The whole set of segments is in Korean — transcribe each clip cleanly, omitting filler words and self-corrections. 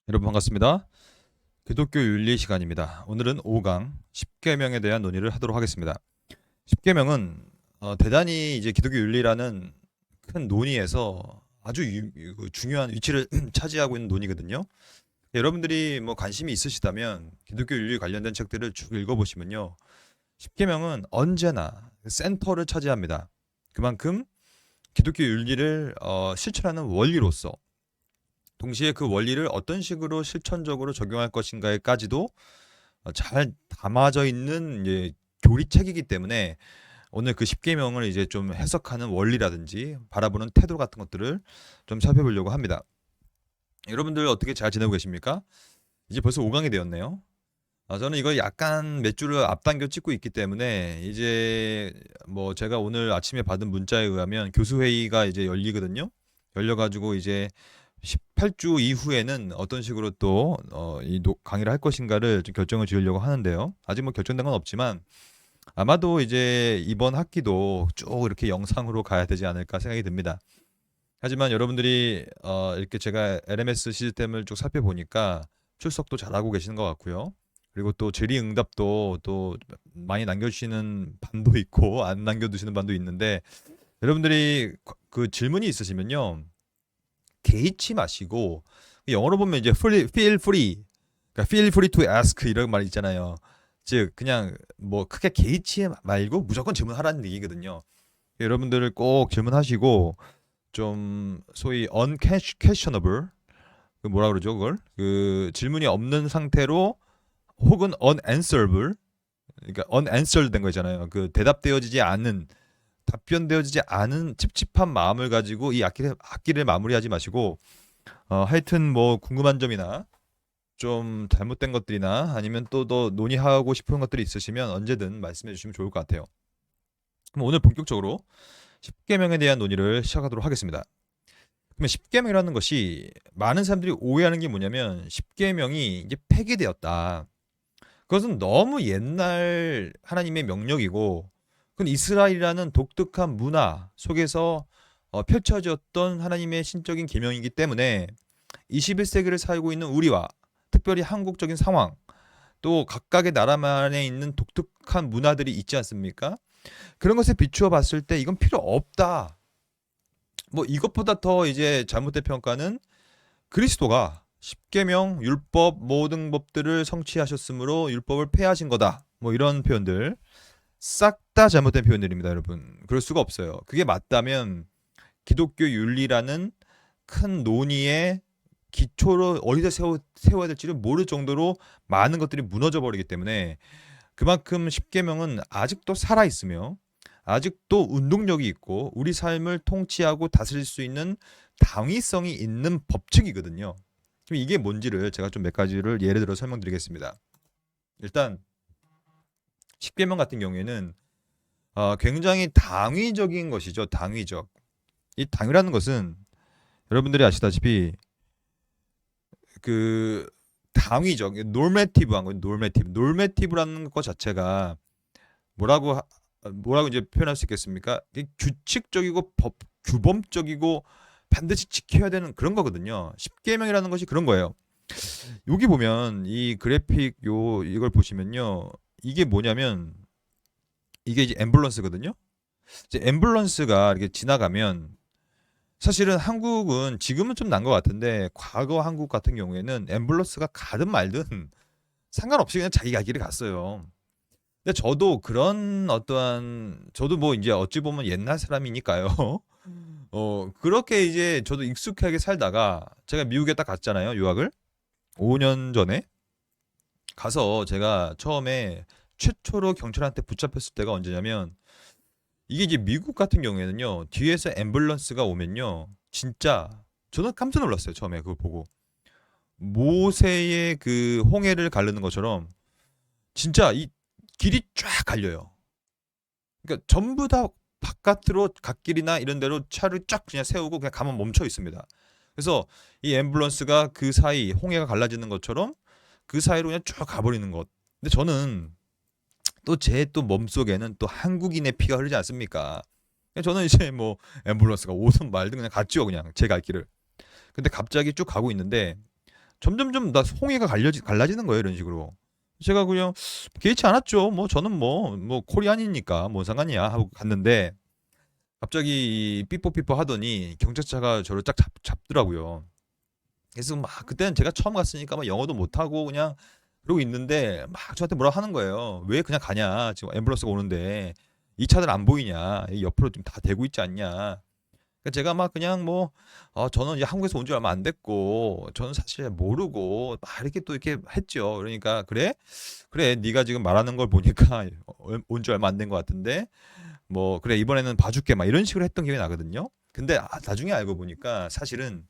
여러분 반갑습니다. 기독교 윤리 시간입니다. 오늘은 5강 10계명에 대한 논의를 하도록 하겠습니다. 10계명은 대단히 이제 기독교 윤리라는 큰 논의에서 아주 중요한 위치를 차지하고 있는 논의거든요. 여러분들이 뭐 관심이 있으시다면 기독교 윤리 관련된 책들을 쭉 읽어보시면요. 10계명은 언제나 센터를 차지합니다. 그만큼 기독교 윤리를 실천하는 원리로서 동시에 그 원리를 어떤 식으로 실천적으로 적용할 것인가에까지도 잘 담아져 있는 이제 교리책이기 때문에 오늘 그 10계명을 이제 좀 해석하는 원리라든지 바라보는 태도 같은 것들을 좀 살펴보려고 합니다. 여러분들 어떻게 잘 지내고 계십니까? 이제 벌써 5강이 되었네요. 저는 이걸 약간 몇 줄을 앞당겨 찍고 있기 때문에 이제 뭐 제가 오늘 아침에 받은 문자에 의하면 교수회의가 이제 열리거든요. 열려가지고 이제 18주 이후에는 어떤 식으로 또 강의를 할 것인가를 좀 결정을 지으려고 하는데요. 아직 뭐 결정된 건 없지만 아마도 이제 이번 학기도 쭉 이렇게 영상으로 가야 되지 않을까 생각이 듭니다. 하지만 여러분들이 이렇게 제가 LMS 시스템을 쭉 살펴보니까 출석도 잘하고 계시는 것 같고요. 그리고 또 질의응답도 또 많이 남겨주시는 반도 있고 안 남겨두시는 반도 있는데 여러분들이 그 질문이 있으시면요. 개의치 마시고 영어로 보면 이제 feel free, 그러니까 feel free to ask 이런 말 있잖아요. 즉 그냥 뭐 크게 개의치 말고 무조건 질문하라는 얘기거든요. 여러분들을 꼭 질문하시고 좀 소위 unquestionable 그 뭐라 그러죠 그걸 그 질문이 없는 상태로 혹은 unanswerable 그러니까 unanswered 된 거잖아요. 그 대답되어지지 않은 답변되어지지 않은 찝찝한 마음을 가지고 이 학기를 마무리하지 마시고 하여튼 뭐 궁금한 점이나 좀 잘못된 것들이나 아니면 또 더 논의하고 싶은 것들이 있으시면 언제든 말씀해 주시면 좋을 것 같아요. 그럼 오늘 본격적으로 10계명에 대한 논의를 시작하도록 하겠습니다. 그러면 10계명이라는 것이 많은 사람들이 오해하는 게 뭐냐면 10계명이 이제 폐기되었다. 그것은 너무 옛날 하나님의 명령이고 그건 이스라엘이라는 독특한 문화 속에서 펼쳐졌던 하나님의 신적인 계명이기 때문에 21세기를 살고 있는 우리와 특별히 한국적인 상황 또 각각의 나라만에 있는 독특한 문화들이 있지 않습니까? 그런 것에 비추어 봤을 때 이건 필요 없다. 뭐 이것보다 더 이제 잘못된 평가는 그리스도가 십계명 율법 모든 법들을 성취하셨으므로 율법을 폐하신 거다. 뭐 이런 표현들 싹 다 잘못된 표현들입니다, 여러분. 그럴 수가 없어요. 그게 맞다면 기독교 윤리라는 큰 논의의 기초로 어디다 세워야 될지를 모를 정도로 많은 것들이 무너져 버리기 때문에 그만큼 십계명은 아직도 살아 있으며 아직도 운동력이 있고 우리 삶을 통치하고 다스릴 수 있는 당위성이 있는 법칙이거든요. 그럼 이게 뭔지를 제가 좀 몇 가지를 예를 들어 설명드리겠습니다. 일단 십계명 같은 경우에는 굉장히 당위적인 것이죠. 당위적. 이 당위라는 것은 여러분들이 아시다시피 그 당위적, 노메티브한 거예요. 노메티브. 노메티브라는 것 자체가 뭐라고 뭐라고 이제 표현할 수 있겠습니까? 이게 규칙적이고 규범적이고 반드시 지켜야 되는 그런 거거든요. 십계명이라는 것이 그런 거예요. 여기 보면 이 그래픽 이걸 보시면요. 이게 뭐냐면 이게 이제 앰뷸런스거든요. 이제 앰뷸런스가 이렇게 지나가면 사실은 한국은 지금은 좀 난 것 같은데 과거 한국 같은 경우에는 앰뷸런스가 가든 말든 상관없이 그냥 자기 갈 길을 갔어요. 근데 저도 그런 어떠한 저도 뭐 이제 어찌 보면 옛날 사람이니까요. 그렇게 이제 저도 익숙하게 살다가 제가 미국에 딱 갔잖아요. 유학을 5년 전에 가서 제가 처음에 최초로 경찰한테 붙잡혔을 때가 언제냐면 이게 이제 미국 같은 경우에는요. 뒤에서 앰뷸런스가 오면요. 진짜 저는 깜짝 놀랐어요. 처음에 그걸 보고. 모세의 그 홍해를 가르는 것처럼 진짜 이 길이 쫙 갈려요. 그러니까 전부 다 바깥으로 갓길이나 이런 데로 차를 쫙 그냥 세우고 그냥 가만 멈춰 있습니다. 그래서 이 앰뷸런스가 그 사이 홍해가 갈라지는 것처럼 그 사이로 그냥 쭉 가버리는 것. 근데 저는 또 제 또 몸속에는 또 한국인의 피가 흐르지 않습니까? 저는 이제 뭐 앰뷸런스가 오든 말든 그냥 갔죠 그냥 제 갈 길을. 근데 갑자기 쭉 가고 있는데 점점점 나 송이가 갈라지는 거예요, 이런 식으로. 제가 그냥 개의치 않았죠. 뭐 저는 뭐 코리안이니까 뭔 상관이야 하고 갔는데 갑자기 삐뽀삐뽀 하더니 경찰차가 저를 딱 잡더라고요. 그래서 막 그때는 제가 처음 갔으니까 막 영어도 못하고 그냥 그러고 있는데 막 저한테 뭐라 하는 거예요. 왜 그냥 가냐? 지금 앰뷸런스가 오는데 이 차들 안 보이냐? 이 옆으로 좀 다 대고 있지 않냐? 그러니까 제가 막 그냥 뭐 저는 이제 한국에서 온 지 얼마 안 됐고 저는 사실 모르고 막 이렇게 또 이렇게 했죠. 그러니까 그래? 그래 네가 지금 말하는 걸 보니까 온 지 얼마 안 된 것 같은데 뭐 그래 이번에는 봐줄게 막 이런 식으로 했던 기억이 나거든요. 근데 나중에 알고 보니까 사실은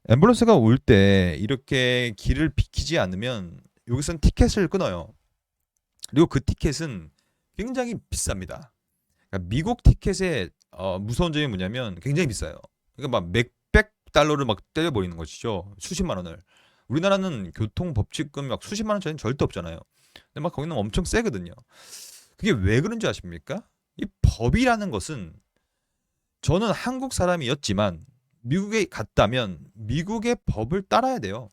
앰뷸런스가 올 때 이렇게 길을 비키지 않으면 여기선 티켓을 끊어요. 그리고 그 티켓은 굉장히 비쌉니다. 그러니까 미국 티켓의 무서운 점이 뭐냐면 굉장히 비싸요. 그러니까 막 몇백 달러를 막 때려버리는 것이죠. 수십만 원을. 우리나라는 교통 법칙금 막 수십만 원짜리는 절대 없잖아요. 근데 막 거기는 엄청 세거든요. 그게 왜 그런지 아십니까? 이 법이라는 것은 저는 한국 사람이었지만 미국에 갔다면 미국의 법을 따라야 돼요.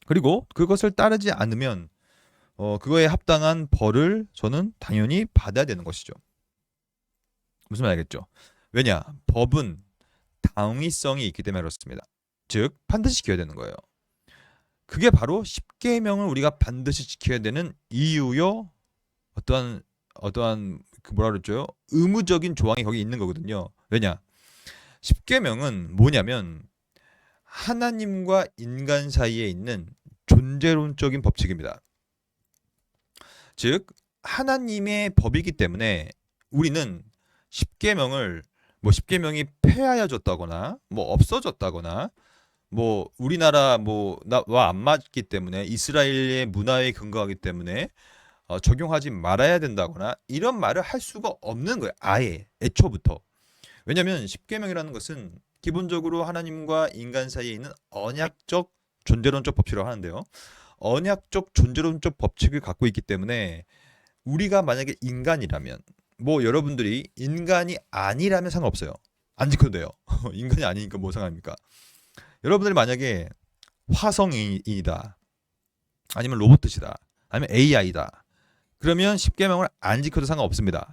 그리고 그것을 따르지 않으면 그거에 합당한 벌을 저는 당연히 받아야 되는 것이죠. 무슨 말 알겠죠? 왜냐? 법은 당위성이 있기 때문에 그렇습니다. 즉 반드시 지켜야 되는 거예요. 그게 바로 십계명을 우리가 반드시 지켜야 되는 이유요. 어떠한 그 뭐라 그랬죠? 의무적인 조항이 거기 있는 거거든요. 왜냐? 십계명은 뭐냐면 하나님과 인간 사이에 있는 존재론적인 법칙입니다. 즉 하나님의 법이기 때문에 우리는 십계명을 뭐 십계명이 폐하여졌다거나 뭐 없어졌다거나 뭐 우리나라 뭐 나와 안 맞기 때문에 이스라엘의 문화에 근거하기 때문에 적용하지 말아야 된다거나 이런 말을 할 수가 없는 거예요. 아예 애초부터. 왜냐하면 십계명이라는 것은 기본적으로 하나님과 인간 사이에 있는 언약적 존재론적 법칙이라고 하는데요. 언약적 존재론적 법칙을 갖고 있기 때문에 우리가 만약에 인간이라면 뭐 여러분들이 인간이 아니라면 상관없어요. 안 지켜도 돼요. 인간이 아니니까 뭐 상관입니까? 여러분들이 만약에 화성인이다. 아니면 로봇이다. 아니면 AI다. 그러면 십계명을 안 지켜도 상관없습니다.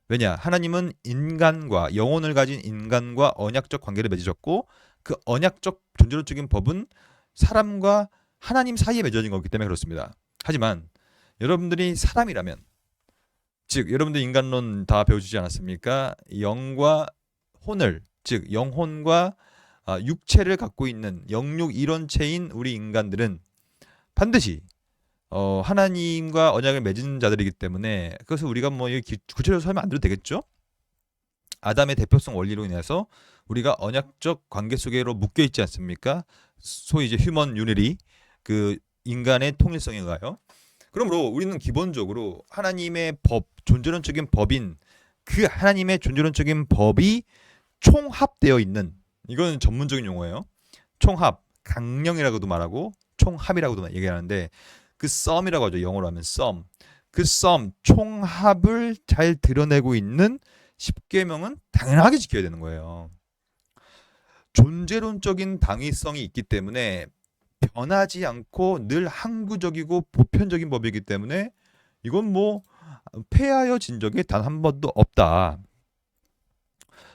왜냐? 하나님은 인간과 영혼을 가진 인간과 언약적 관계를 맺으셨고 그 언약적 존재론적인 법은 사람과 하나님 사이에 맺어진 거기 때문에 그렇습니다. 하지만 여러분들이 사람이라면 즉 여러분들 인간론 다 배워주지 않았습니까? 영과 혼을 즉 영혼과 육체를 갖고 있는 영육 이론체인 우리 인간들은 반드시 하나님과 언약을 맺은 자들이기 때문에 그것을 우리가 뭐 구체적으로 설명 안 드려도 되겠죠? 아담의 대표성 원리로 인해서 우리가 언약적 관계 속에로 묶여 있지 않습니까? 소위 이제 휴먼 유니리 그 인간의 통일성에 의하여. 그러므로 우리는 기본적으로 하나님의 법, 존재론적인 법인 그 하나님의 존재론적인 법이 총합되어 있는 이건 전문적인 용어예요. 총합, 강령이라고도 말하고 총합이라고도 얘기하는데 그 썸이라고 하죠. 영어로 하면 썸. 그 썸, 총합을 잘 드러내고 있는 십계명은 당연하게 지켜야 되는 거예요. 존재론적인 당위성이 있기 때문에 변하지 않고 늘 항구적이고 보편적인 법이기 때문에 이건 뭐 폐하여진 적이 단 한 번도 없다.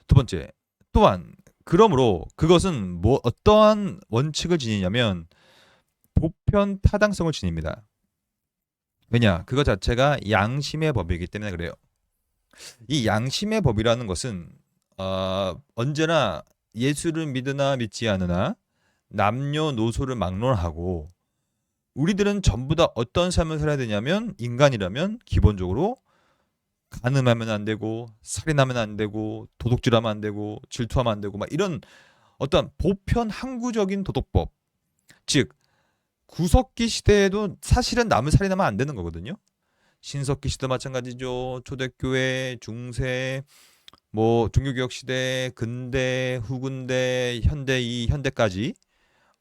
두 번째, 또한 그러므로 그것은 뭐 어떠한 원칙을 지니냐면 보편 타당성을 지닙니다. 왜냐? 그거 자체가 양심의 법이기 때문에 그래요. 이 양심의 법이라는 것은 언제나 예수를 믿으나 믿지 않으나 남녀노소를 막론하고 우리들은 전부 다 어떤 삶을 살아야 되냐면 인간이라면 기본적으로 간음하면 안 되고 살인하면 안 되고 도둑질하면 안 되고 질투하면 안 되고 막 이런 어떤 보편 항구적인 도덕법 즉 구석기 시대에도 사실은 남을 살인하면 안 되는 거거든요. 신석기 시대 마찬가지죠. 초대교회, 중세, 뭐 종교개혁 시대, 근대, 후근대, 현대 이 현대까지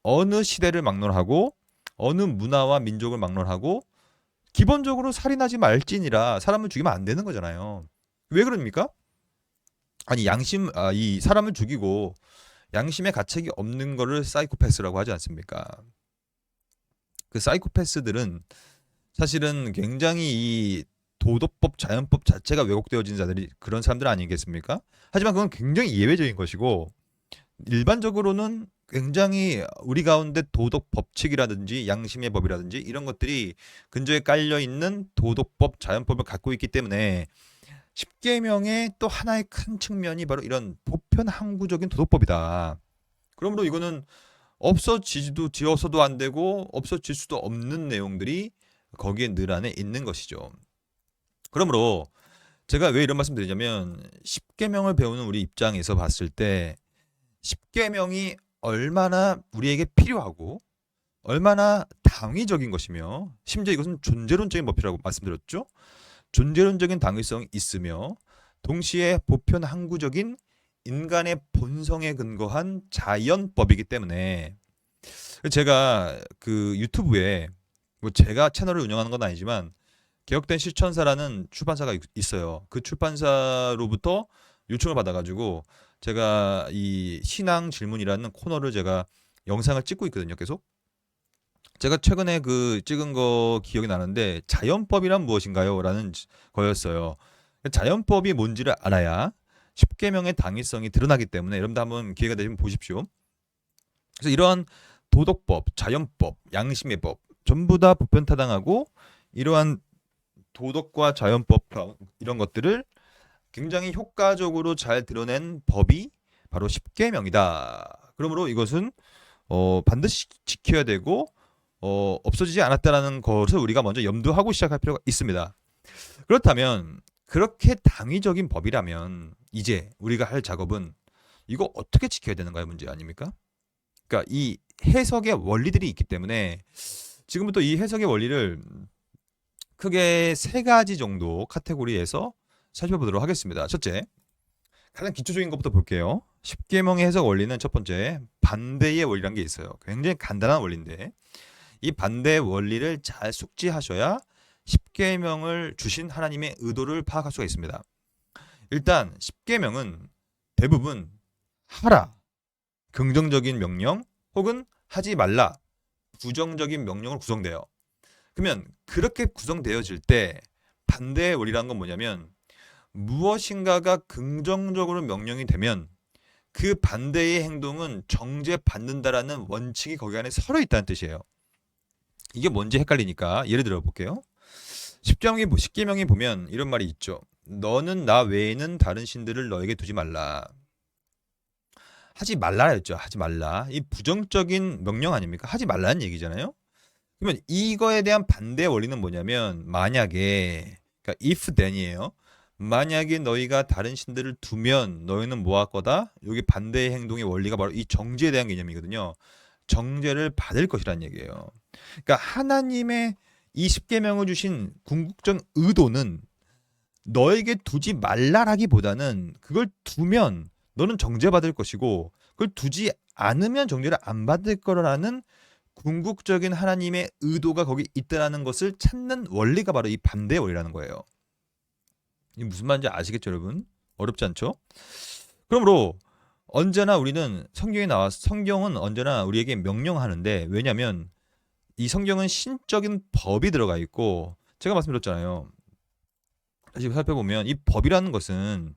어느 시대를 막론하고 어느 문화와 민족을 막론하고 기본적으로 살인하지 말지니라 사람을 죽이면 안 되는 거잖아요. 왜 그럽니까? 아니 이 사람을 죽이고 양심의 가책이 없는 거를 사이코패스라고 하지 않습니까? 그 사이코패스들은 사실은 굉장히 이 도덕법, 자연법 자체가 왜곡되어진 자들이 그런 사람들 아니겠습니까? 하지만 그건 굉장히 예외적인 것이고 일반적으로는 굉장히 우리 가운데 도덕 법칙이라든지 양심의 법이라든지 이런 것들이 근저에 깔려 있는 도덕법, 자연법을 갖고 있기 때문에 십계명의 또 하나의 큰 측면이 바로 이런 보편 항구적인 도덕법이다. 그러므로 이거는 없어지지도 지어서도 안 되고 없어질 수도 없는 내용들이 거기에 늘 안에 있는 것이죠. 그러므로 제가 왜 이런 말씀 드리냐면 십계명을 배우는 우리 입장에서 봤을 때 십계명이 얼마나 우리에게 필요하고 얼마나 당위적인 것이며 심지어 이것은 존재론적인 법이라고 말씀드렸죠. 존재론적인 당위성이 있으며 동시에 보편 항구적인 인간의 본성에 근거한 자연법이기 때문에 제가 그 유튜브에 뭐 제가 채널을 운영하는 건 아니지만 개혁된 실천사라는 출판사가 있어요. 그 출판사로부터 요청을 받아가지고 제가 이 신앙 질문이라는 코너를 제가 영상을 찍고 있거든요. 계속. 제가 최근에 그 찍은 거 기억이 나는데 자연법이란 무엇인가요? 라는 거였어요. 자연법이 뭔지를 알아야 십계명의 당위성이 드러나기 때문에 여러분들 한번 기회가 되시면 보십시오. 그래서 이러한 도덕법, 자연법, 양심의 법 전부 다 보편타당하고 이러한 도덕과 자연법 이런 것들을 굉장히 효과적으로 잘 드러낸 법이 바로 십계명이다. 그러므로 이것은 반드시 지켜야 되고 없어지지 않았다라는 것을 우리가 먼저 염두하고 시작할 필요가 있습니다. 그렇다면 그렇게 당위적인 법이라면 이제 우리가 할 작업은 이거 어떻게 지켜야 되는가의 문제 아닙니까? 그러니까 이 해석의 원리들이 있기 때문에 지금부터 이 해석의 원리를 크게 세 가지 정도 카테고리에서 살펴보도록 하겠습니다. 첫째, 가장 기초적인 것부터 볼게요. 십계명의 해석 원리는 첫 번째, 반대의 원리라는 게 있어요. 굉장히 간단한 원리인데 이 반대의 원리를 잘 숙지하셔야 십계명을 주신 하나님의 의도를 파악할 수가 있습니다. 일단 십계명은 대부분 하라, 긍정적인 명령 혹은 하지 말라, 부정적인 명령으로 구성돼요. 그러면 그렇게 구성되어질 때 반대의 원리라는 건 뭐냐면 무엇인가가 긍정적으로 명령이 되면 그 반대의 행동은 정죄받는다라는 원칙이 거기 안에 서려 있다는 뜻이에요. 이게 뭔지 헷갈리니까 예를 들어 볼게요. 십계명이 보면 이런 말이 있죠. 너는 나 외에는 다른 신들을 너에게 두지 말라. 하지 말라 했죠. 하지 말라. 이 부정적인 명령 아닙니까? 하지 말라는 얘기잖아요. 그러면 이거에 대한 반대 원리는 뭐냐면 만약에 그러니까 if then이에요. 만약에 너희가 다른 신들을 두면 너희는 뭐 할 거다? 여기 반대의 행동의 원리가 바로 이 정죄에 대한 개념이거든요. 정죄를 받을 것이라는 얘기예요. 그러니까 하나님의 이 십계명을 주신 궁극적 의도는 너에게 두지 말라라기보다는 그걸 두면 너는 정죄받을 것이고 그걸 두지 않으면 정죄를 안 받을 거라는 궁극적인 하나님의 의도가 거기 있다는 것을 찾는 원리가 바로 이 반대의 원리라는 거예요. 이게 무슨 말인지 아시겠죠, 여러분? 어렵지 않죠? 그러므로 언제나 우리는 성경은 언제나 우리에게 명령하는데 왜냐하면 이 성경은 신적인 법이 들어가 있고 제가 말씀드렸잖아요. 다시 살펴보면 이 법이라는 것은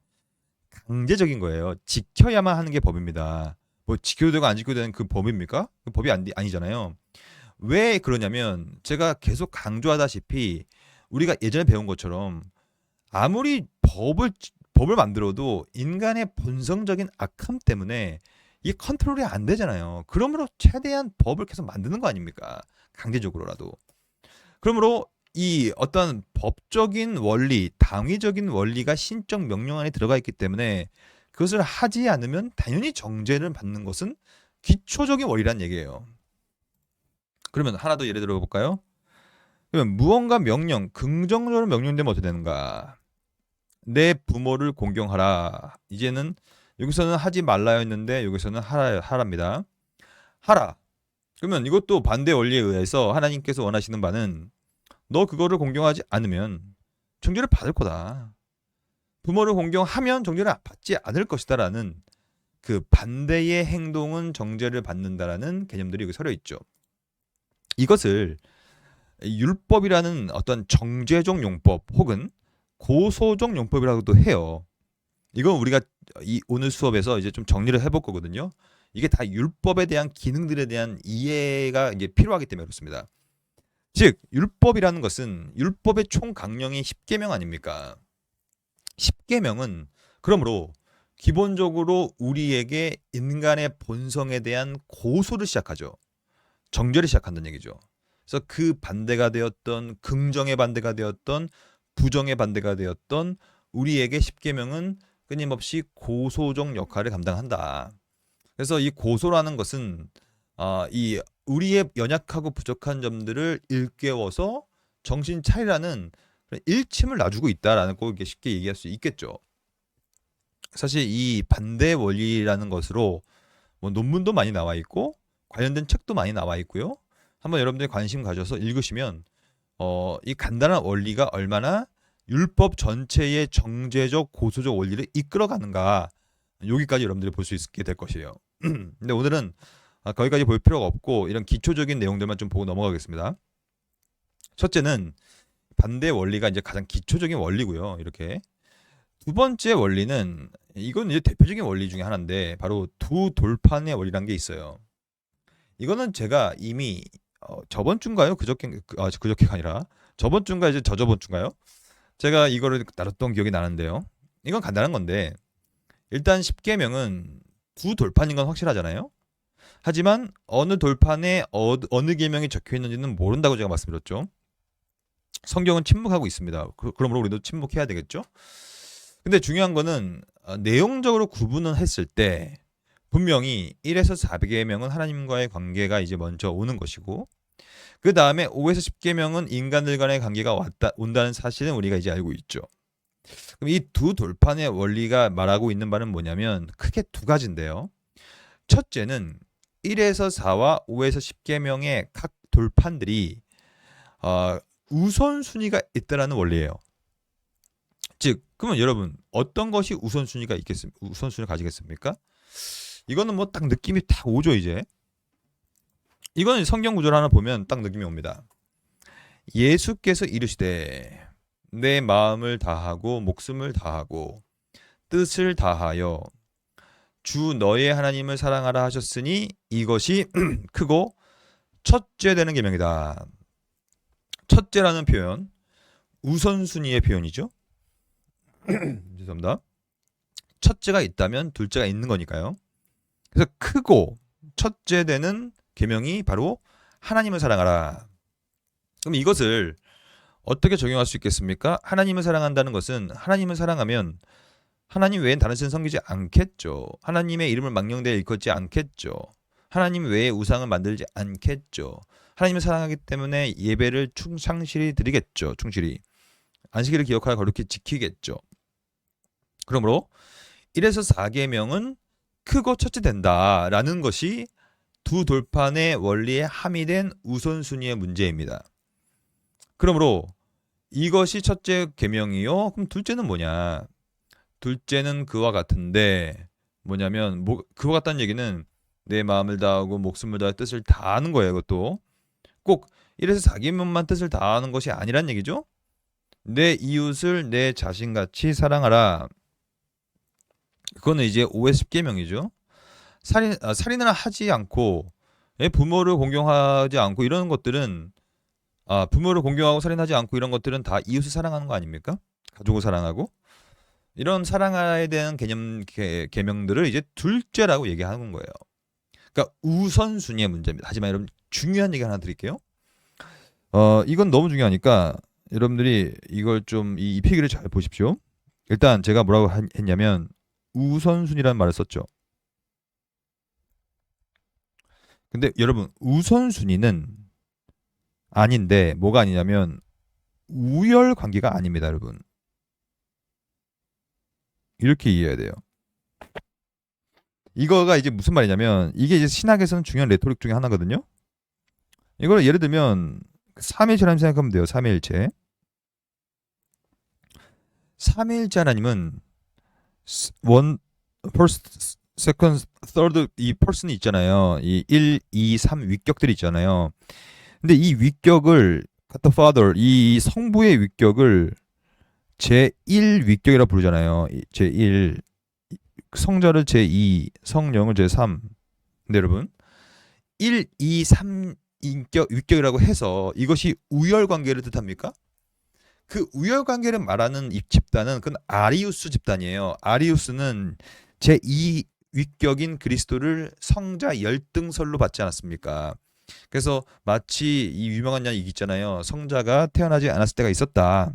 강제적인 거예요. 지켜야만 하는 게 법입니다. 뭐 지켜도 되고 안 지켜도 되는 그 법입니까? 그 법이 아니잖아요. 왜 그러냐면 제가 계속 강조하다시피 우리가 예전에 배운 것처럼 아무리 법을 만들어도 인간의 본성적인 악함 때문에 이게 컨트롤이 안 되잖아요. 그러므로 최대한 법을 계속 만드는 거 아닙니까? 강제적으로라도. 그러므로 이 어떤 법적인 원리, 당위적인 원리가 신적 명령 안에 들어가 있기 때문에 그것을 하지 않으면 당연히 정죄를 받는 것은 기초적인 원리란 얘기예요. 그러면 하나 더 예를 들어 볼까요? 그러면 무언가 명령, 긍정적으로 명령되면 어떻게 되는가? 내 부모를 공경하라. 이제는 여기서는 하지 말라였는데 여기서는 하랍니다. 하라. 그러면 이것도 반대 원리에 의해서 하나님께서 원하시는 바는 너 그거를 공경하지 않으면 정죄를 받을 거다. 부모를 공경하면 정죄를 받지 않을 것이다라는 그 반대의 행동은 정죄를 받는다라는 개념들이 여기 서려 있죠. 이것을 율법이라는 어떤 정죄적 용법 혹은 고소적 용법이라고도 해요. 이건 우리가 오늘 수업에서 이제 좀 정리를 해볼 거거든요. 이게 다 율법에 대한 기능들에 대한 이해가 이제 필요하기 때문에 그렇습니다. 즉 율법이라는 것은 율법의 총 강령이 10계명 아닙니까? 10계명은 그러므로 기본적으로 우리에게 인간의 본성에 대한 고소를 시작하죠. 정죄를 시작한다는 얘기죠. 그래서 그 반대가 되었던 긍정의 반대가 되었던 부정의 반대가 되었던 우리에게 10계명은 끊임없이 고소적 역할을 감당한다. 그래서 이 고소라는 것은 이 우리의 연약하고 부족한 점들을 일깨워서 정신 차리라는 일침을 놔주고 있다라는 거 쉽게 얘기할 수 있겠죠. 사실 이 반대 원리라는 것으로 뭐 논문도 많이 나와 있고 관련된 책도 많이 나와 있고요. 한번 여러분들이 관심 가져서 읽으시면 이 간단한 원리가 얼마나 율법 전체의 정죄적 고소적 원리를 이끌어가는가 여기까지 여러분들이 볼 수 있게 될 것이에요. 근데 오늘은 거기까지 볼 필요가 없고 이런 기초적인 내용들만 좀 보고 넘어가겠습니다. 첫째는 반대 원리가 이제 가장 기초적인 원리고요. 이렇게 두 번째 원리는 이건 이제 대표적인 원리 중에 하나인데 바로 두 돌판의 원리라는 게 있어요. 이거는 제가 이미 저번 주인가요? 그저께가 아니라 저번 주인가 이제 저저번 주인가요? 제가 이거를 다뤘던 기억이 나는데요. 이건 간단한 건데 일단 10계명은 두 돌판인 건 확실하잖아요. 하지만 어느 돌판에 어느 계명이 적혀 있는지는 모른다고 제가 말씀드렸죠. 성경은 침묵하고 있습니다. 그러므로 우리도 침묵해야 되겠죠. 근데 중요한 거는 내용적으로 구분을 했을 때 분명히 1에서 4계명은 하나님과의 관계가 이제 먼저 오는 것이고 그 다음에 5에서 10계명은 인간들 간의 관계가 온다는 사실은 우리가 이제 알고 있죠. 그럼 이 두 돌판의 원리가 말하고 있는 바는 뭐냐면 크게 두 가지인데요. 첫째는 1에서 4와 5에서 10계명의 각 돌판들이 우선순위가 있다라는 원리예요. 즉, 그러면 여러분 어떤 것이 우선순위를 가지겠습니까? 이거는 뭐 딱 느낌이 딱 오죠 이제. 이건 성경 구절 하나 보면 딱 느낌이 옵니다. 예수께서 이르시되 내 마음을 다하고 목숨을 다하고 뜻을 다하여 주 너의 하나님을 사랑하라 하셨으니 이것이 크고 첫째 되는 계명이다. 첫째라는 표현 우선순위의 표현이죠. 죄송합니다. 첫째가 있다면 둘째가 있는 거니까요. 그래서 크고 첫째 되는 계명이 바로 하나님을 사랑하라. 그럼 이것을 어떻게 적용할 수 있겠습니까? 하나님을 사랑한다는 것은 하나님을 사랑하면 하나님 외엔 다른 신을 섬기지 않겠죠. 하나님의 이름을 망령되어 일컫지 않겠죠. 하나님 외에 우상을 만들지 않겠죠. 하나님을 사랑하기 때문에 예배를 충실히 드리겠죠. 충실히. 안식일을 기억하여 거룩히 지키겠죠. 그러므로 1에서 4계명은 크고 첫째 된다라는 것이 두 돌판의 원리에 함의된 우선순위의 문제입니다. 그러므로 이것이 첫째 계명이요. 그럼 둘째는 뭐냐? 둘째는 그와 같은데 뭐냐면 그와 같다는 얘기는 내 마음을 다하고 목숨을 다하고 뜻을 다하는 거예요. 이것도 꼭 1에서 4계명만 뜻을 다하는 것이 아니란 얘기죠. 내 이웃을 내 자신같이 사랑하라. 그거는 이제 5에서 10계명이죠. 살인을 하지 않고 부모를 공경하지 않고 이런 것들은 부모를 공경하고 살인하지 않고 이런 것들은 다 이웃을 사랑하는 거 아닙니까? 가족을 사랑하고 이런 사랑에 대한 계명들을 이제 둘째라고 얘기하는 거예요. 그러니까 우선순위의 문제입니다. 하지만 여러분 중요한 얘기 하나 드릴게요. 이건 너무 중요하니까 여러분들이 이걸 좀 이 필기를 잘 보십시오. 일단 제가 뭐라고 했냐면 우선순위라는 말을 썼죠. 근데 여러분 우선순위는 아닌데 뭐가 아니냐면 우열 관계가 아닙니다, 여러분. 이렇게 이해해야 돼요. 이거가 이제 무슨 말이냐면 이게 이제 신학에서는 중요한 레토릭 중에 하나거든요. 이걸 예를 들면 삼위일체 하나님 생각하면 돼요. 삼위일체. 삼위일체 하나님은 first second, third 이 person이 있잖아요. 이 1, 2, 3 위격들이 있잖아요. 근데 이 위격을 God the Father 이 성부의 위격을 제1 위격이라 부르잖아요. 제1 성자를 제2, 성령을 제3. 근데 여러분 1, 2, 3 위격이라고 해서 이것이 우열 관계를 뜻합니까? 그 우열 관계를 말하는 이 집단은 그건 아리우스 집단이에요. 아리우스는 제2 위격인 그리스도를 성자 열등설로 받지 않았습니까? 그래서 마치 이 유명한 얘기 있잖아요. 성자가 태어나지 않았을 때가 있었다.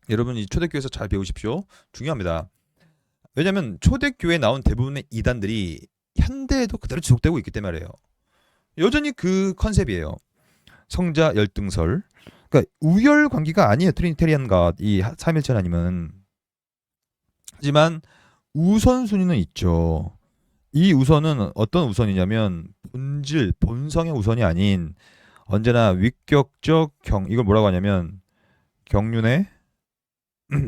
여러분 이 초대교회에서 잘 배우십시오. 중요합니다. 왜냐하면 초대교회에 나온 대부분의 이단들이 현대에도 그대로 지속되고 있기 때문에 말이에요. 여전히 그 컨셉이에요. 성자 열등설. 그러니까 우열 관계가 아니에요. 트리니테리안 갓, 이 삼일체 하나님은. 하지만 우선순위는 있죠. 이 우선은 어떤 우선이냐면 본질, 본성의 우선이 아닌 언제나 위격적 이걸 뭐라고 하냐면 경륜의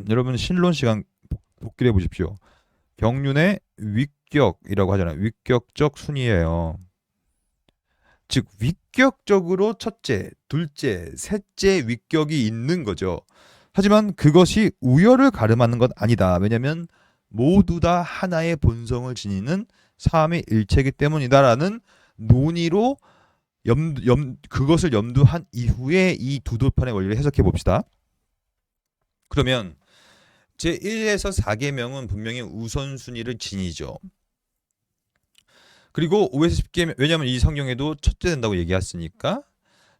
여러분 신론 시간 복기를 해보십시오. 경륜의 위격이라고 하잖아요. 위격적 순위예요. 즉 위격적으로 첫째, 둘째, 셋째 위격이 있는 거죠. 하지만 그것이 우열을 가름하는 건 아니다. 왜냐하면 모두 다 하나의 본성을 지니는 삼위 일체이기 때문이다라는 논의로 그것을 염두한 이후에 이 두 돌판의 원리를 해석해 봅시다. 그러면 제1에서 4계명은 분명히 우선순위를 지니죠. 그리고 5에서 10계명, 왜냐하면 이 성경에도 첫째 된다고 얘기했으니까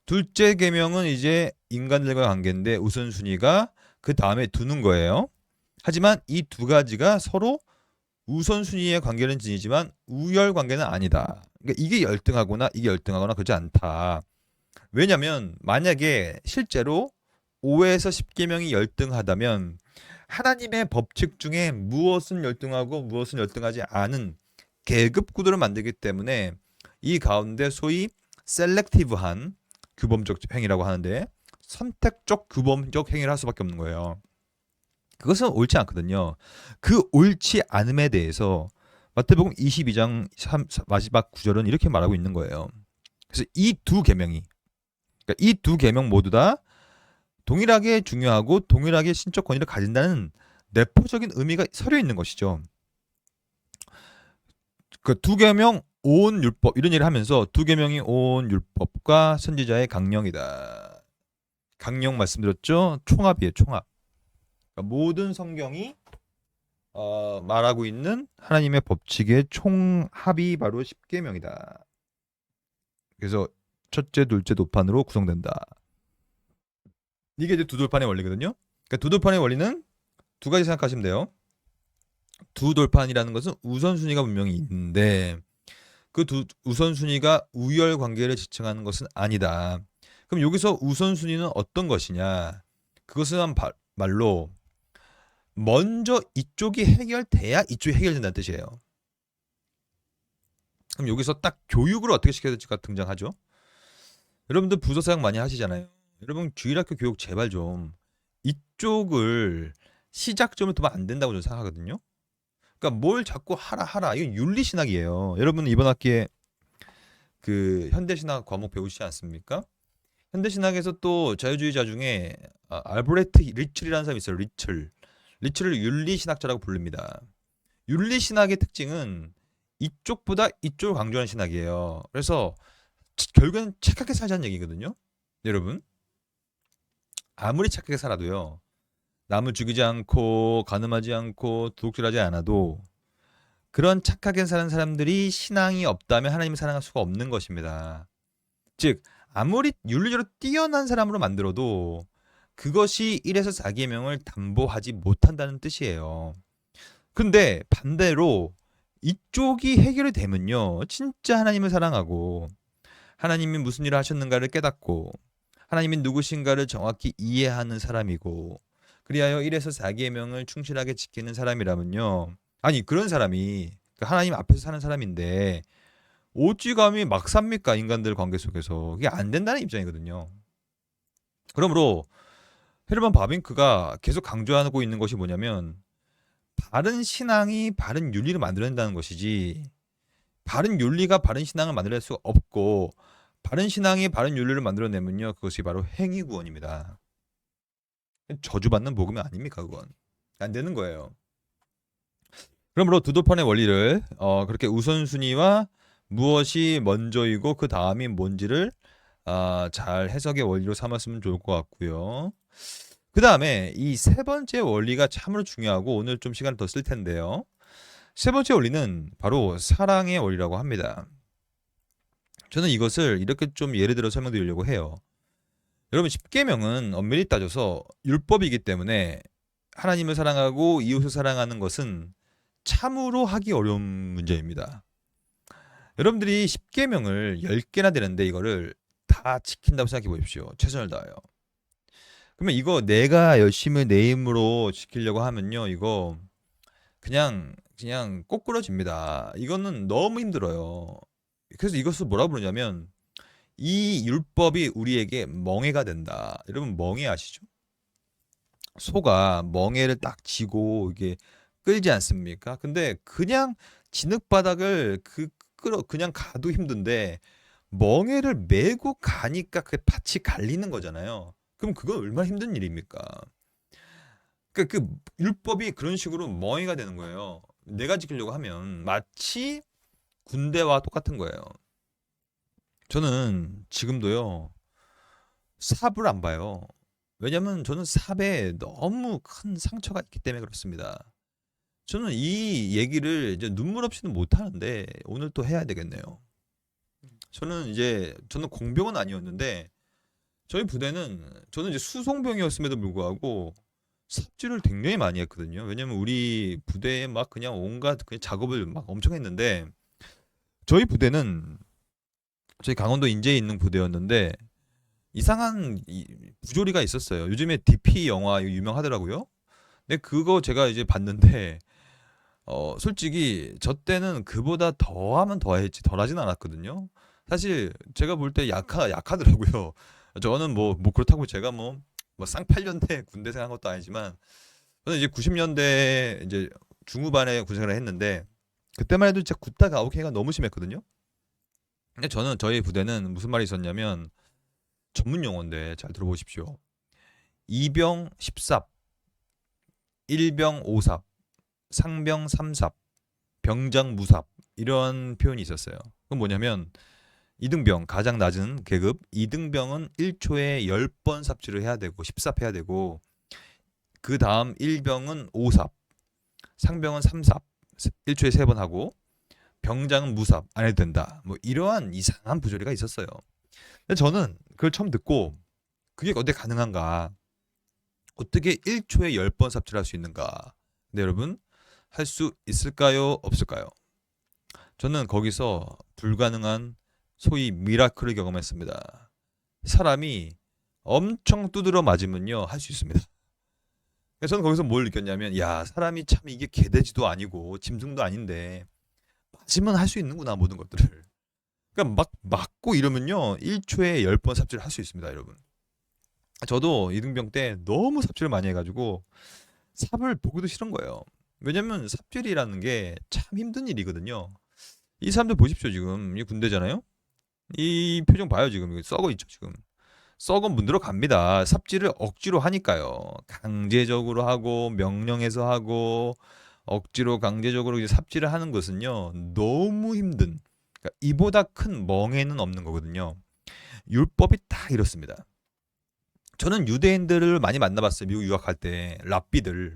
둘째 계명은 이제 인간들과 관계인데 우선순위가 그 다음에 두는 거예요. 하지만 이 두 가지가 서로 우선순위의 관계는 지니지만 우열 관계는 아니다. 그러니까 이게 열등하거나 이게 열등하거나 그렇지 않다. 왜냐하면 만약에 실제로 5에서 10계명이 열등하다면 하나님의 법칙 중에 무엇은 열등하고 무엇은 열등하지 않은 계급 구도를 만들기 때문에 이 가운데 소위 셀렉티브한 규범적 행위라고 하는데 선택적 규범적 행위를 할 수밖에 없는 거예요. 그것은 옳지 않거든요. 그 옳지 않음에 대해서 마태복음 22장 마지막 구절은 이렇게 말하고 있는 거예요. 그래서 이 두 계명이 그러니까 이 두 계명 모두 다 동일하게 중요하고 동일하게 신적 권위를 가진다는 내포적인 의미가 서려 있는 것이죠. 그 두 계명 온 율법 이런 얘기를 하면서 두 계명이 온 율법과 선지자의 강령이다. 강령 말씀드렸죠? 총합이에요, 총합. 그러니까 모든 성경이 말하고 있는 하나님의 법칙의 총합이 바로 10계명이다. 그래서 첫째, 둘째 도판으로 구성된다. 이게 이제 두 돌판의 원리거든요. 그러니까 두 돌판의 원리는 두 가지 생각하시면 돼요. 두 돌판이라는 것은 우선순위가 분명히 있는데 그 우선순위가 우열 관계를 지칭하는 것은 아니다. 그럼 여기서 우선순위는 어떤 것이냐? 그것은 말로 먼저 이쪽이 해결돼야 이쪽이 해결된다는 뜻이에요. 그럼 여기서 딱 교육을 어떻게 시켜야 될지가 등장하죠. 여러분들 부서 사역 많이 하시잖아요. 여러분 주일학교 교육 제발 좀 이쪽을 시작점을 두면 안 된다고 저는 생각하거든요. 그러니까 뭘 자꾸 하라 이건 윤리신학이에요. 여러분 이번 학기에 그 현대신학 과목 배우시지 않습니까? 현대신학에서 또 자유주의자 중에 알브레트 리첼이라는 사람이 있어요. 리첼을 윤리신학자라고 부릅니다. 윤리신학의 특징은 이쪽보다 이쪽을 강조하는 신학이에요. 그래서 결국엔 착하게 살자는 얘기거든요. 여러분 아무리 착하게 살아도요. 남을 죽이지 않고 가늠하지 않고 도둑질하지 않아도 그런 착하게 사는 사람들이 신앙이 없다면 하나님을 사랑할 수가 없는 것입니다. 즉 아무리 윤리적으로 뛰어난 사람으로 만들어도 그것이 1에서 4계명을 담보하지 못한다는 뜻이에요. 근데 반대로 이쪽이 해결이 되면요. 진짜 하나님을 사랑하고 하나님이 무슨 일을 하셨는가를 깨닫고 하나님이 누구신가를 정확히 이해하는 사람이고 그리하여 1에서 4계명을 충실하게 지키는 사람이라면요. 아니 그런 사람이 하나님 앞에서 사는 사람인데 오지감이 막 삽니까? 인간들 관계 속에서. 그게 안 된다는 입장이거든요. 그러므로 헤르만 바빙크가 계속 강조하고 있는 것이 뭐냐면 바른 신앙이 바른 윤리를 만들어낸다는 것이지, 바른 윤리가 바른 신앙을 만들어낼 수 없고, 바른 신앙이 바른 윤리를 만들어내면요, 그것이 바로 행위구원입니다. 저주받는 복음이 아닙니까? 그건 안 되는 거예요. 그러므로 두도판의 원리를 그렇게 우선순위와 무엇이 먼저이고 그 다음이 뭔지를 잘 해석의 원리로 삼았으면 좋을 것 같고요. 그 다음에 이 세 번째 원리가 참으로 중요하고 오늘 좀 시간을 더 쓸 텐데요. 세 번째 원리는 바로 사랑의 원리라고 합니다. 저는 이것을 이렇게 좀 예를 들어 설명드리려고 해요. 여러분, 십계명은 엄밀히 따져서 율법이기 때문에 하나님을 사랑하고 이웃을 사랑하는 것은 참으로 하기 어려운 문제입니다. 여러분들이 십계명을 10개나 되는데 이거를 다 지킨다고 생각해 보십시오. 최선을 다해요. 그러면 이거 내가 열심히 내 힘으로 지키려고 하면요, 이거 그냥 꼬꾸러집니다. 이거는 너무 힘들어요. 그래서 이것을 뭐라고 부르냐면 이 율법이 우리에게 멍에가 된다. 여러분, 멍에 아시죠? 소가 멍에를 딱 쥐고 이게 끌지 않습니까? 근데 그냥 진흙바닥을 그냥 가도 힘든데 멍에를 메고 가니까 그 밭이 갈리는 거잖아요. 그럼 그건 얼마나 힘든 일입니까? 그 율법이 그런 식으로 멍에가 되는 거예요. 내가 지키려고 하면 마치 군대와 똑같은 거예요. 저는 지금도요, 삽을 안 봐요. 왜냐면 저는 삽에 너무 큰 상처가 있기 때문에 그렇습니다. 저는 이 얘기를 이제 눈물 없이는 못 하는데 오늘 또 해야 되겠네요. 저는 공병은 아니었는데 저희 부대는, 저는 이제 수송병이었음에도 불구하고 삽질을 굉장히 많이 했거든요. 왜냐면 우리 부대에 막 그냥 온갖 그냥 작업을 막 엄청 했는데, 저희 부대는 저희 강원도 인제에 있는 부대였는데 이상한 부조리가 있었어요. 요즘에 DP 영화 유명하더라고요. 근데 그거 제가 이제 봤는데 솔직히 저 때는 그보다 더하면 더했지 덜하진 않았거든요. 사실 제가 볼 때 약하더라고요. 저는 뭐 그렇다고 제가 뭐 쌍팔년대 군대 생활한 것도 아니지만 저는 이제 90년대 이제 중후반에 군생활을 했는데 그때만 해도 진짜 굿다 가혹행위가 너무 심했거든요. 근데 저희 부대는 무슨 말이 있었냐면, 전문 용어인데 잘 들어보십시오. 이병 10삽, 일병 5삽, 상병 3삽, 병장 무삽, 이런 표현이 있었어요. 그건 뭐냐면 이등병, 가장 낮은 계급 이등병은 1초에 10번 삽질을 해야 되고 10삽 해야 되고, 그 다음 1병은 5삽, 상병은 3삽 1초에 3번 하고, 병장은 무삽 안 해도 된다. 뭐 이러한 이상한 부조리가 있었어요. 근데 저는 그걸 처음 듣고 그게 어떻게 가능한가? 어떻게 1초에 10번 삽질할 수 있는가? 근데 여러분, 할 수 있을까요? 없을까요? 저는 거기서 불가능한 소위 미라클을 경험했습니다. 사람이 엄청 두드려 맞으면요, 할 수 있습니다. 그래서 저는 거기서 뭘 느꼈냐면, 야, 사람이 참 이게 개돼지도 아니고 짐승도 아닌데 맞으면 할 수 있는구나, 모든 것들을. 그러니까 막 맞고 이러면요, 1초에 10번 삽질을 할 수 있습니다, 여러분. 저도 이등병 때 너무 삽질을 많이 해가지고 삽을 보기도 싫은 거예요. 왜냐면 삽질이라는 게 참 힘든 일이거든요. 이 사람들 보십시오. 지금 이 군대잖아요. 이 표정 봐요. 지금 이거 썩어 있죠. 지금 썩은 문으로 갑니다. 삽질을 억지로 하니까요. 강제적으로 하고 명령해서 하고 억지로 강제적으로 이제 삽질을 하는 것은요, 너무 힘든, 그러니까 이보다 큰 멍에는 없는 거거든요. 율법이 딱 이렇습니다. 저는 유대인들을 많이 만나봤어요. 미국 유학할 때 랍비들,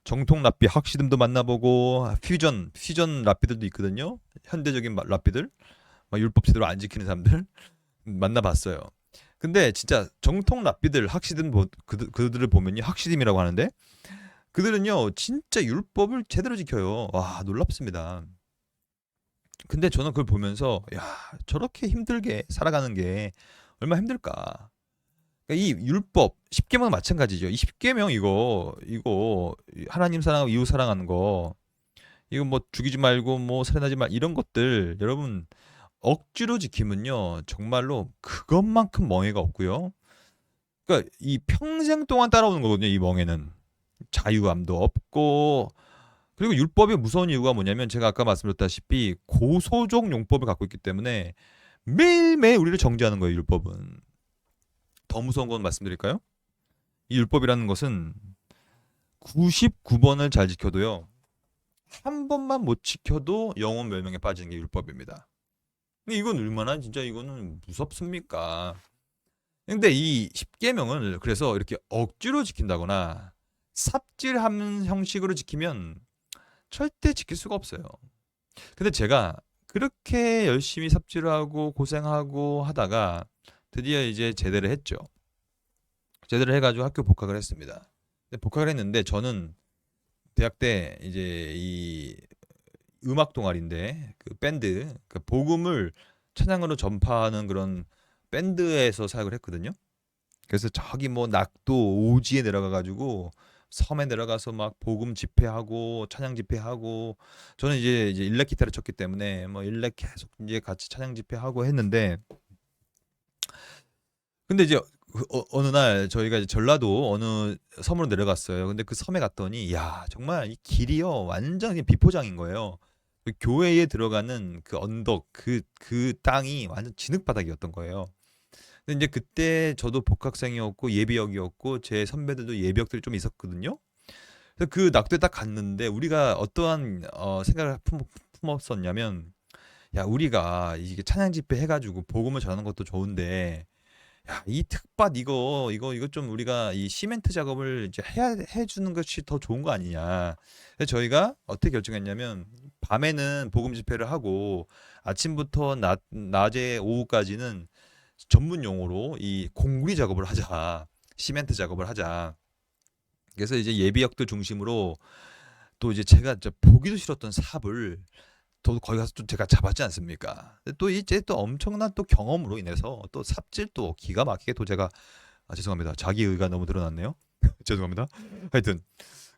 정통 랍비 학시즘도 만나보고 퓨전 랍비들도 있거든요. 현대적인 랍비들, 막 율법 제대로 안 지키는 사람들 만나봤어요. 근데 진짜 정통 랍비들 학시즘 그들을 보면요, 학시즘이라고 하는데 그들은요 진짜 율법을 제대로 지켜요. 와, 놀랍습니다. 근데 저는 그걸 보면서, 야, 저렇게 힘들게 살아가는 게 얼마나 힘들까. 그러니까 이 율법 10계명 마찬가지죠. 이 10계명 이거 하나님 사랑하고 이웃 사랑하는 거, 이거 뭐 죽이지 말고 뭐 살인하지 말, 이런 것들 여러분 억지로 지키면요 정말로 그것만큼 멍해가 없고요. 그러니까 이 평생 동안 따라오는 거거든요. 이 멍해는 자유함도 없고 그리고 율법이 무서운 이유가 뭐냐면 제가 아까 말씀드렸다시피 고소적 용법을 갖고 있기 때문에 매일매일 우리를 정죄하는 거예요. 율법은. 더 무서운 건 말씀드릴까요? 이 율법이라는 것은 99번을 잘 지켜도요. 한 번만 못 지켜도 영혼 멸망에 빠지는 게 율법입니다. 근데 이건 얼마나 진짜 이거는 무섭습니까? 근데 이 십계명을 그래서 이렇게 억지로 지킨다거나 삽질하는 형식으로 지키면 절대 지킬 수가 없어요. 근데 제가 그렇게 열심히 삽질을 하고 고생하고 하다가 드디어 이제 제대를 했죠. 제대를 해가지고 학교 복학을 했습니다. 근데 복학을 했는데 저는 대학 때 이제 이 음악 동아리인데 그 밴드 그 복음을 찬양으로 전파하는 그런 밴드에서 사역을 했거든요. 그래서 저기 뭐 낙도 오지에 내려가 가지고 섬에 내려가서 막 복음 집회하고 찬양 집회하고 저는 이제 일렉 기타를 쳤기 때문에 뭐 일렉 계속 이제 같이 찬양 집회하고 했는데 근데 이제 어느 날 저희가 이제 전라도 어느 섬으로 내려갔어요. 근데 그 섬에 갔더니 야 정말 이 길이요 완전 그냥 비포장인 거예요. 그 교회에 들어가는 그 언덕 그 땅이 완전 진흙바닥이었던 거예요. 근데 이제 그때 저도 복학생이었고 예비역이었고 제 선배들도 예비역들이 좀 있었거든요. 그래서 그 낙도에 딱 갔는데 우리가 어떠한 생각을 품었었냐면 야 우리가 이게 찬양 집회 해가지고 복음을 전하는 것도 좋은데 야, 이 흙밭 이거 좀 우리가 이 시멘트 작업을 이제 해야 해주는 것이 더 좋은 거 아니냐. 그래서 저희가 어떻게 결정했냐면 밤에는 복음 집회를 하고 아침부터 낮에 오후까지는 전문 용어로 이 공구리 작업을 하자. 시멘트 작업을 하자. 그래서 이제 예비역들 중심으로 또 이제 제가 보기도 싫었던 삽을 또 거기 가서 또 제가 잡았지 않습니까? 또 이제 또 엄청난 또 경험으로 인해서 또 삽질 또 기가 막히게 또 제가 죄송합니다. 자기의가 너무 드러났네요. 죄송합니다. 하여튼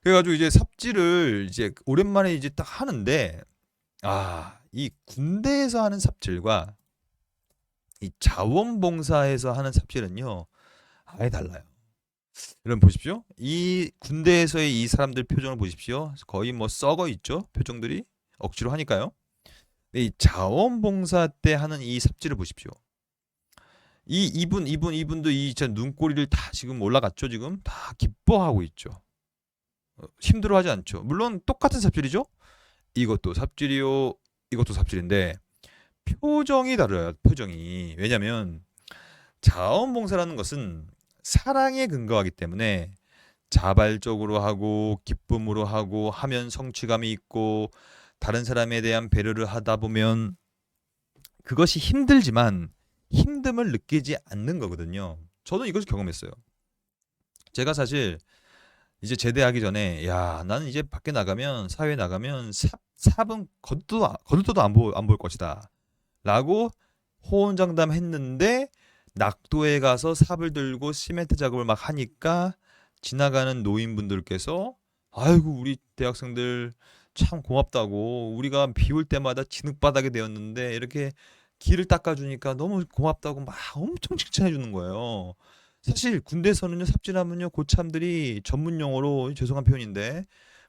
그래가지고 이제 삽질을 이제 오랜만에 이제 딱 하는데 이 군대에서 하는 삽질과 이 자원봉사에서 하는 삽질은요 아예 달라요. 여러분 보십시오. 이 군대에서의 이 사람들 표정을 보십시오. 거의 뭐 썩어 있죠. 표정들이 억지로 하니까요. 이 자원봉사 때 하는 이 삽질을 보십시오. 이분도 이 제 눈꼬리를 다 지금 올라갔죠. 지금 다 기뻐하고 있죠. 힘들어하지 않죠. 물론 똑같은 삽질이죠. 이것도 삽질이요. 이것도 삽질인데 표정이 다르요. 표정이. 왜냐면 자원봉사라는 것은 사랑에 근거하기 때문에 자발적으로 하고 기쁨으로 하고 하면 성취감이 있고 다른 사람에 대한 배려를 하다 보면 그것이 힘들지만 힘듦을 느끼지 않는 거거든요. 저도 이것을 경험했어요. 제가 사실 이제 제대하기 전에 야 나는 이제 밖에 나가면 사회에 나가면 삽은 거들떠도 안 볼 것이다 라고 호언장담했는데 낙도에 가서 삽을 들고 시멘트 작업을 막 하니까 지나가는 노인분들께서 아이고 우리 대학생들 참 고맙다고 우리가 비올 때마다 진흙바닥이 되었는데 이렇게 길을 닦아주니까 너무 고맙다고 막 엄청 칭찬해 주는 거예요. 사실 군대에서는요 삽질하면요 고참들이 전문 용어로 죄송한 표현인데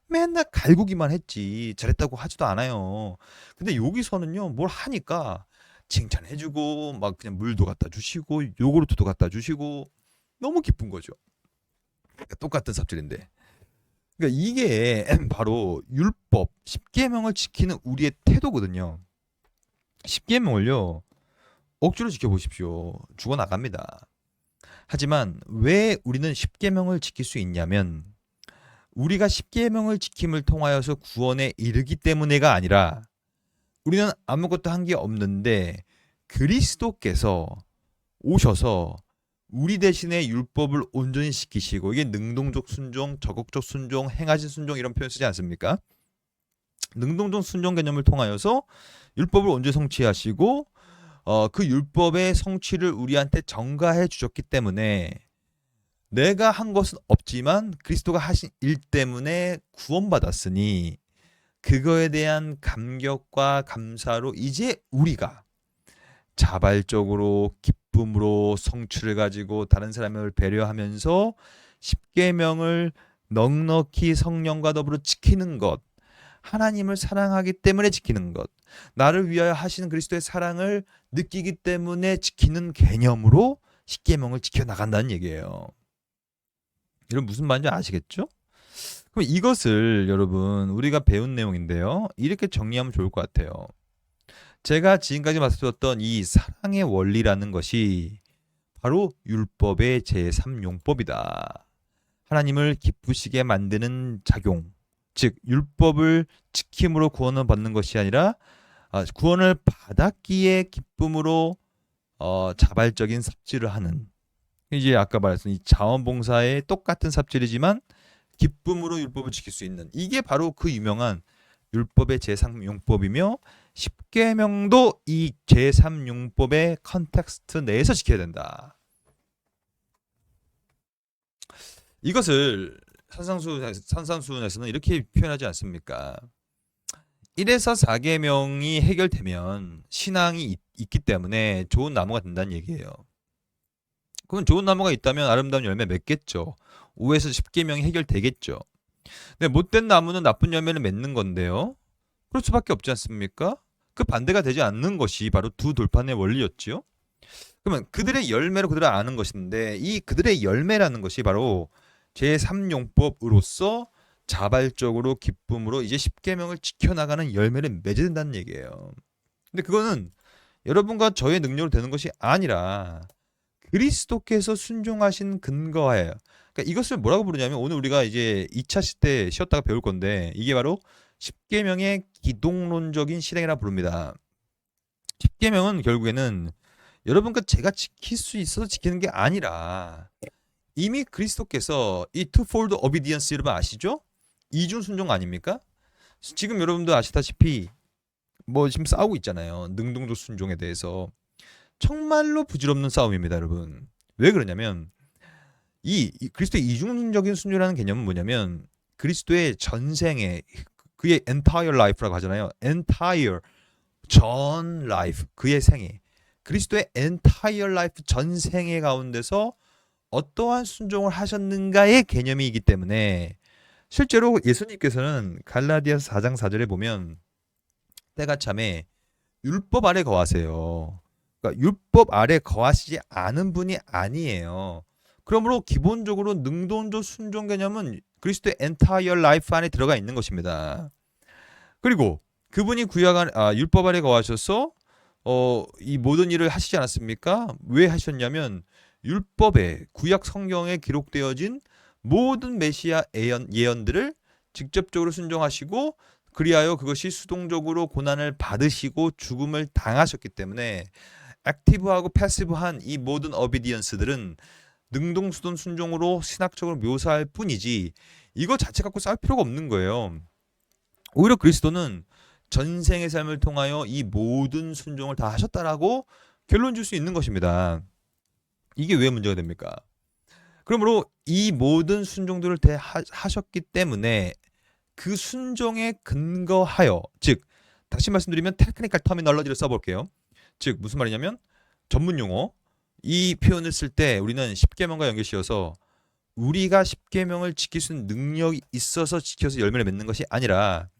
맨날 갈구기만 했지 잘했다고 하지도 않아요. 근데 여기서는요 뭘 하니까 칭찬해주고 막 그냥 물도 갖다 주시고 요구르트도 갖다 주시고 너무 기쁜 거죠. 그러니까 똑같은 삽질인데. 그러니까 이게 바로 율법, 십계명을 지키는 우리의 태도거든요. 십계명을요 억지로 지켜보십시오. 죽어 나갑니다. 하지만 왜 우리는 십계명을 지킬 수 있냐면 우리가 십계명을 지킴을 통하여서 구원에 이르기 때문에가 아니라 우리는 아무것도 한 게 없는데 그리스도께서 오셔서 우리 대신에 율법을 온전히 지키시고 이게 능동적 순종, 적극적 순종, 행하신 순종 이런 표현 쓰지 않습니까? 능동적 순종 개념을 통하여서 율법을 온전히 성취하시고 그 율법의 성취를 우리한테 전가해 주셨기 때문에 내가 한 것은 없지만 그리스도가 하신 일 때문에 구원받았으니 그거에 대한 감격과 감사로 이제 우리가 자발적으로 기쁨으로 성취를 가지고 다른 사람을 배려하면서 십계명을 넉넉히 성령과 더불어 지키는 것 하나님을 사랑하기 때문에 지키는 것, 나를 위하여 하시는 그리스도의 사랑을 느끼기 때문에 지키는 개념으로 십계명을 지켜나간다는 얘기예요. 여러분 무슨 말인지 아시겠죠? 그럼 이것을 여러분 우리가 배운 내용인데요. 이렇게 정리하면 좋을 것 같아요. 제가 지금까지 말씀드렸던 이 사랑의 원리라는 것이 바로 율법의 제3용법이다. 하나님을 기쁘시게 만드는 작용, 즉 율법을 지킴으로 구원을 받는 것이 아니라 구원을 받았기에 기쁨으로 자발적인 삽질을 하는, 이제 아까 말했던 이 자원봉사의 똑같은 삽질이지만 기쁨으로 율법을 지킬 수 있는, 이게 바로 그 유명한 율법의 제3용법이며 십계명도 이 제3용법의 컨텍스트 내에서 지켜야 된다. 이것을 산상수훈에서는 이렇게 표현하지 않습니까? 1에서 4계명이 해결되면 신앙이 있기 때문에 좋은 나무가 된다는 얘기예요. 그럼 좋은 나무가 있다면 아름다운 열매 맺겠죠. 5에서 10계명이 해결되겠죠. 근데 못된 나무는 나쁜 열매를 맺는 건데요. 그럴 수밖에 없지 않습니까? 그 반대가 되지 않는 것이 바로 두 돌판의 원리였지요. 그러면 그들의 열매로 그들을 아는 것인데, 이 그들의 열매라는 것이 바로 제3용법으로서 자발적으로 기쁨으로 이제 십계명을 지켜나가는 열매를 맺어야 된다는 얘기예요. 근데 그거는 여러분과 저의 능력으로 되는 것이 아니라 그리스도께서 순종하신 근거하여, 그러니까 이것을 뭐라고 부르냐면, 오늘 우리가 이제 2차 때 쉬었다가 배울 건데, 이게 바로 십계명의 기독론적인 실행이라 부릅니다. 십계명은 결국에는 여러분과 제가 지킬 수 있어서 지키는 게 아니라 이미 그리스도께서 이 twofold obedience 여러분 아시죠? 이중 순종 아닙니까? 지금 여러분도 아시다시피 뭐 지금 싸우고 있잖아요. 능동적 순종에 대해서. 정말로 부질없는 싸움입니다, 여러분. 왜 그러냐면 이 그리스도의 이중적인 순종이라는 개념은 뭐냐면, 그리스도의 전생에, 그의 entire life라고 하잖아요. entire, 전 life, 그의 생애, 그리스도의 entire life, 전생애 가운데서 어떠한 순종을 하셨는가의 개념이기 때문에, 실제로 예수님께서는 갈라디아서 4장 4절에 보면 때가 참에 율법 아래 거하세요. 그러니까 율법 아래 거하시지 않은 분이 아니에요. 그러므로 기본적으로 능동적 순종 개념은 그리스도의 entire life 안에 들어가 있는 것입니다. 그리고 그분이 율법 아래 거하셔서 이 모든 일을 하시지 않았습니까? 왜 하셨냐면 율법에, 구약 성경에 기록되어진 모든 메시아 예언들을 직접적으로 순종하시고, 그리하여 그것이 수동적으로 고난을 받으시고 죽음을 당하셨기 때문에 액티브하고 패시브한 이 모든 어비디언스들은 능동수동 순종으로 신학적으로 묘사할 뿐이지 이거 자체 갖고 싸울 필요가 없는 거예요. 오히려 그리스도는 전생의 삶을 통하여 이 모든 순종을 다 하셨다라고 결론 줄 수 있는 것입니다. 이게 왜 문제가 됩니까? 그러므로 이 모든 순종들을 하셨기 때문에 그 순종에 근거하여, 즉 다시 말씀드리면 테크니컬 터미널러지를 써볼게요. 즉 무슨 말이냐면, 전문 용어, 이 표현을 쓸 때 우리는 십계명과 연결시어서 우리가 십계명을 지킬 수 있는 능력이 있어서 지켜서 열매를 맺는 것이 아니라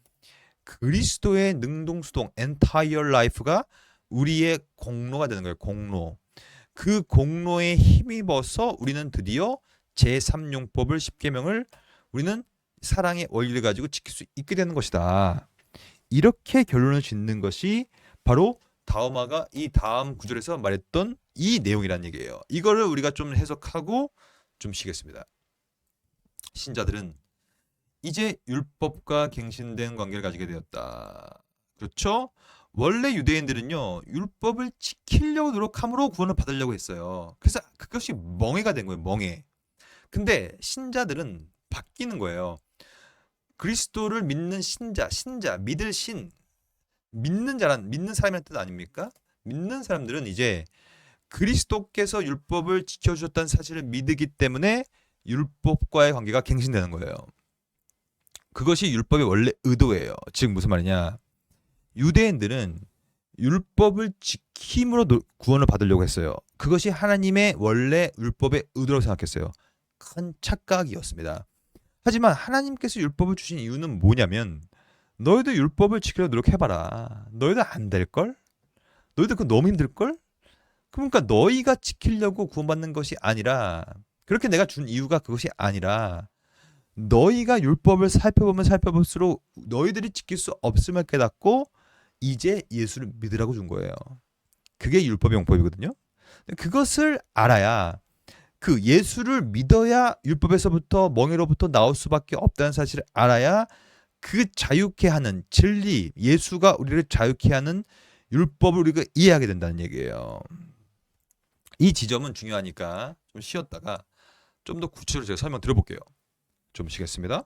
그리스도의 능동수동 entire life가 우리의 공로가 되는 거예요. 공로. 그 공로에 힘입어서 우리는 드디어 제3용법을, 십계명을 우리는 사랑의 원리를 가지고 지킬 수 있게 되는 것이다. 이렇게 결론을 짓는 것이 바로 다음화가 이 다음 구절에서 말했던 이 내용이란 얘기예요. 이거를 우리가 좀 해석하고 좀 쉬겠습니다. 신자들은 이제 율법과 갱신된 관계를 가지게 되었다. 그렇죠? 원래 유대인들은요, 율법을 지키려고 노력함으로 구원을 받으려고 했어요. 그래서 그것이 멍해가 된 거예요. 멍해. 근데 신자들은 바뀌는 거예요. 그리스도를 믿는 신자, 믿을 신, 믿는 사람이라는 뜻 아닙니까? 믿는 사람들은 이제 그리스도께서 율법을 지켜주셨다는 사실을 믿기 때문에 율법과의 관계가 갱신되는 거예요. 그것이 율법의 원래 의도예요. 즉 무슨 말이냐? 유대인들은 율법을 지킴으로 구원을 받으려고 했어요. 그것이 하나님의 원래 율법의 의도라고 생각했어요. 큰 착각이었습니다. 하지만 하나님께서 율법을 주신 이유는 뭐냐면, 너희도 율법을 지키려고 노력해봐라. 너희도 안 될걸? 너희도 그거 너무 힘들걸? 그러니까 너희가 지키려고 구원받는 것이 아니라, 그렇게 내가 준 이유가 그것이 아니라, 너희가 율법을 살펴보면 살펴볼수록 너희들이 지킬 수 없음을 깨닫고 이제 예수를 믿으라고 준 거예요. 그게 율법의 용법이거든요. 그것을 알아야, 그 예수를 믿어야 율법에서부터 멍에로부터 나올 수밖에 없다는 사실을 알아야 그 자유케 하는 진리, 예수가 우리를 자유케 하는 율법을 우리가 이해하게 된다는 얘기예요. 이 지점은 중요하니까 좀 쉬었다가 좀 더 구체적으로 제가 설명 드려볼게요. 좀 쉬겠습니다.